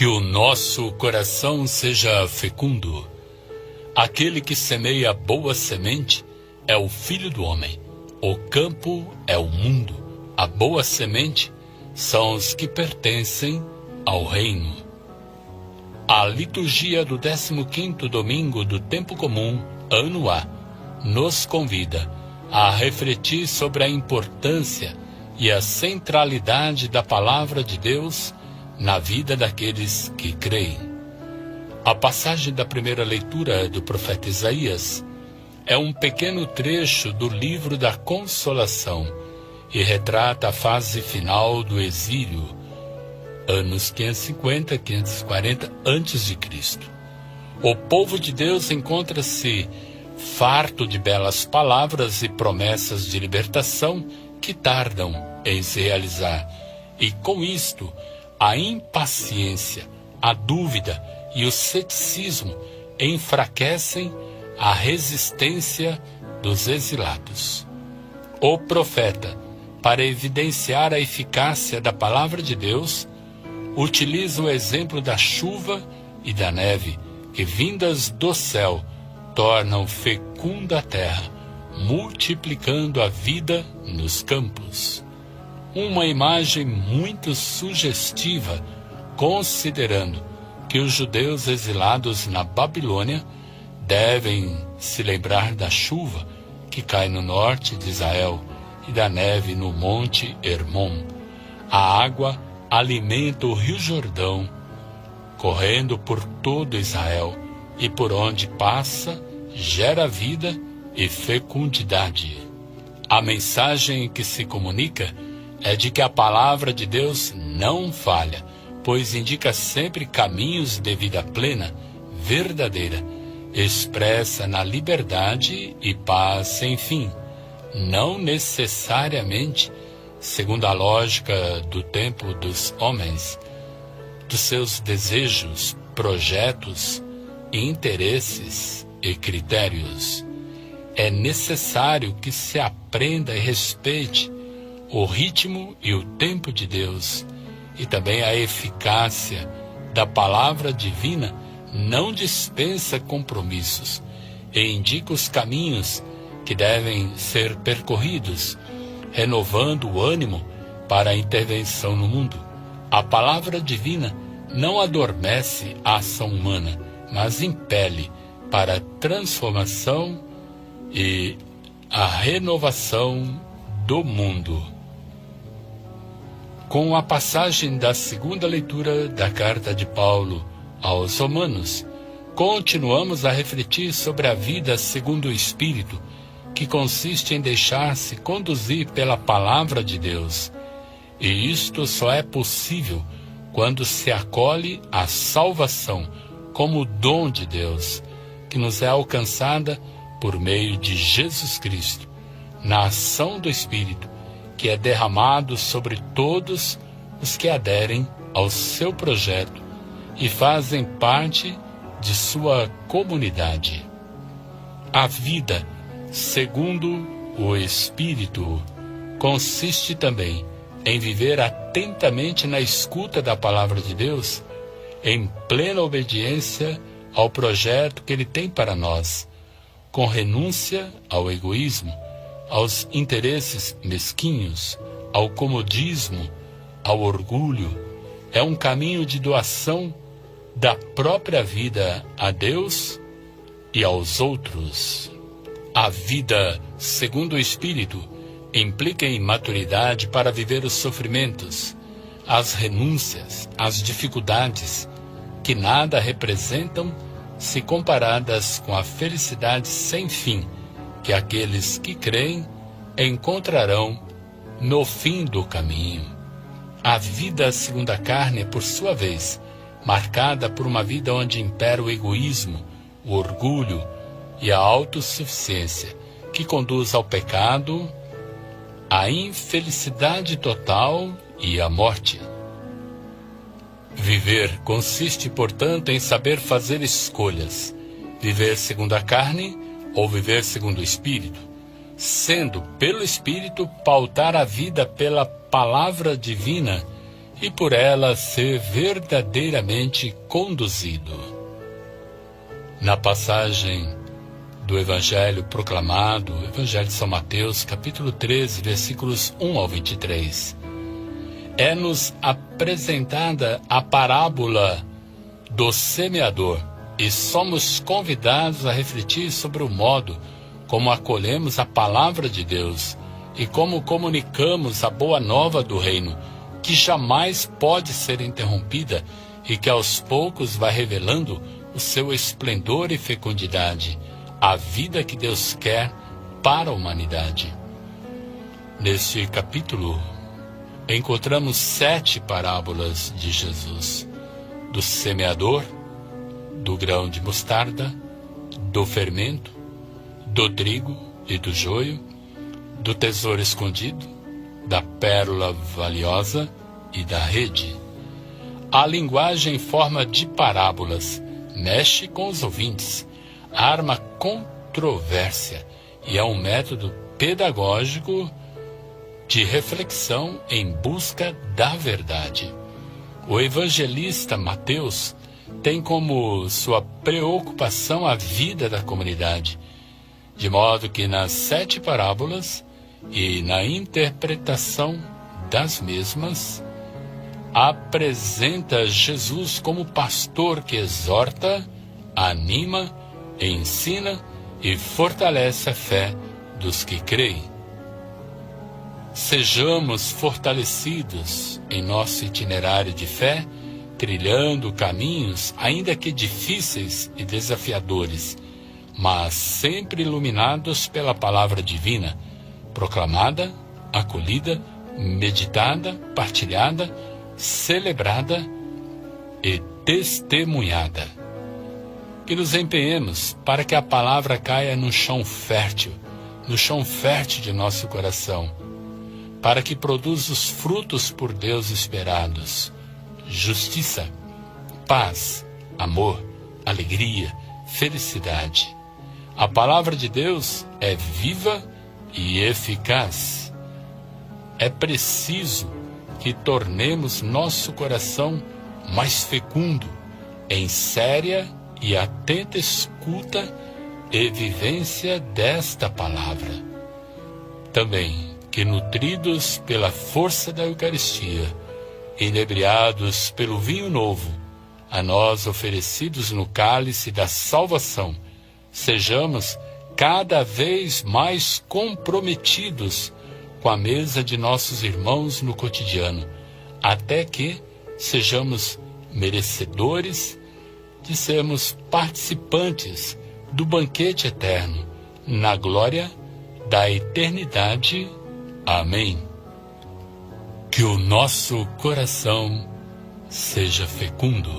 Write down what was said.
Que o nosso coração seja fecundo. Aquele que semeia boa semente é o Filho do Homem. O campo é o mundo. A boa semente são os que pertencem ao reino. A liturgia do 15º domingo do tempo comum, ano A, nos convida a refletir sobre a importância e a centralidade da palavra de Deus na vida daqueles que creem. A passagem da primeira leitura do profeta Isaías é um pequeno trecho do livro da Consolação e retrata a fase final do exílio, anos 550, 540 a.C. O povo de Deus encontra-se farto de belas palavras e promessas de libertação que tardam em se realizar, e com isto a impaciência, a dúvida e o ceticismo enfraquecem a resistência dos exilados. O profeta, para evidenciar a eficácia da palavra de Deus, utiliza o exemplo da chuva e da neve, que vindas do céu tornam fecunda a terra, multiplicando a vida nos campos. Uma imagem muito sugestiva, considerando que os judeus exilados na Babilônia devem se lembrar da chuva que cai no norte de Israel e da neve no monte Hermon. A água alimenta o rio Jordão, correndo por todo Israel, e por onde passa gera vida e fecundidade. A mensagem que se comunica é de que a palavra de Deus não falha, pois indica sempre caminhos de vida plena, verdadeira, expressa na liberdade e paz sem fim, não necessariamente segundo a lógica do tempo dos homens, dos seus desejos, projetos, interesses e critérios. É necessário que se aprenda e respeite o ritmo e o tempo de Deus, e também a eficácia da palavra divina não dispensa compromissos e indica os caminhos que devem ser percorridos, renovando o ânimo para a intervenção no mundo. A palavra divina não adormece a ação humana, mas impele para a transformação e a renovação do mundo. Com a passagem da segunda leitura da carta de Paulo aos Romanos, continuamos a refletir sobre a vida segundo o Espírito, que consiste em deixar-se conduzir pela palavra de Deus. E isto só é possível quando se acolhe a salvação como dom de Deus, que nos é alcançada por meio de Jesus Cristo, na ação do Espírito, que é derramado sobre todos os que aderem ao seu projeto e fazem parte de sua comunidade. A vida, segundo o Espírito, consiste também em viver atentamente na escuta da palavra de Deus, em plena obediência ao projeto que Ele tem para nós, com renúncia ao egoísmo, aos interesses mesquinhos, ao comodismo, ao orgulho. É um caminho de doação da própria vida a Deus e aos outros. A vida segundo o Espírito implica em maturidade para viver os sofrimentos, as renúncias, as dificuldades, que nada representam se comparadas com a felicidade sem fim que aqueles que creem encontrarão no fim do caminho. A vida segundo a carne é, por sua vez, marcada por uma vida onde impera o egoísmo, o orgulho e a autossuficiência, que conduz ao pecado, à infelicidade total e à morte. Viver consiste, portanto, em saber fazer escolhas, viver segundo a carne ou viver segundo o Espírito, sendo, pelo Espírito, pautar a vida pela palavra divina e por ela ser verdadeiramente conduzido. Na passagem do Evangelho proclamado, Evangelho de São Mateus, capítulo 13, versículos 1 ao 23, é-nos apresentada a parábola do semeador, e somos convidados a refletir sobre o modo como acolhemos a palavra de Deus e como comunicamos a boa nova do reino, que jamais pode ser interrompida e que aos poucos vai revelando o seu esplendor e fecundidade, a vida que Deus quer para a humanidade. Neste capítulo, encontramos 7 parábolas de Jesus: do semeador, do grão de mostarda, do fermento, do trigo e do joio, do tesouro escondido, da pérola valiosa e da rede. A linguagem em forma de parábolas mexe com os ouvintes, arma controvérsia e é um método pedagógico de reflexão em busca da verdade. O evangelista Mateus tem como sua preocupação a vida da comunidade, de modo que nas 7 parábolas e na interpretação das mesmas, apresenta Jesus como pastor que exorta, anima, ensina e fortalece a fé dos que creem. Sejamos fortalecidos em nosso itinerário de fé, trilhando caminhos, ainda que difíceis e desafiadores, mas sempre iluminados pela palavra divina, proclamada, acolhida, meditada, partilhada, celebrada e testemunhada. Que nos empenhemos para que a palavra caia no chão fértil de nosso coração, para que produza os frutos por Deus esperados: justiça, paz, amor, alegria, felicidade. A palavra de Deus é viva e eficaz. É preciso que tornemos nosso coração mais fecundo em séria e atenta escuta e vivência desta palavra. Também que, nutridos pela força da Eucaristia, inebriados pelo vinho novo, a nós oferecidos no cálice da salvação, sejamos cada vez mais comprometidos com a mesa de nossos irmãos no cotidiano, até que sejamos merecedores de sermos participantes do banquete eterno, na glória da eternidade. Amém. Que o nosso coração seja fecundo.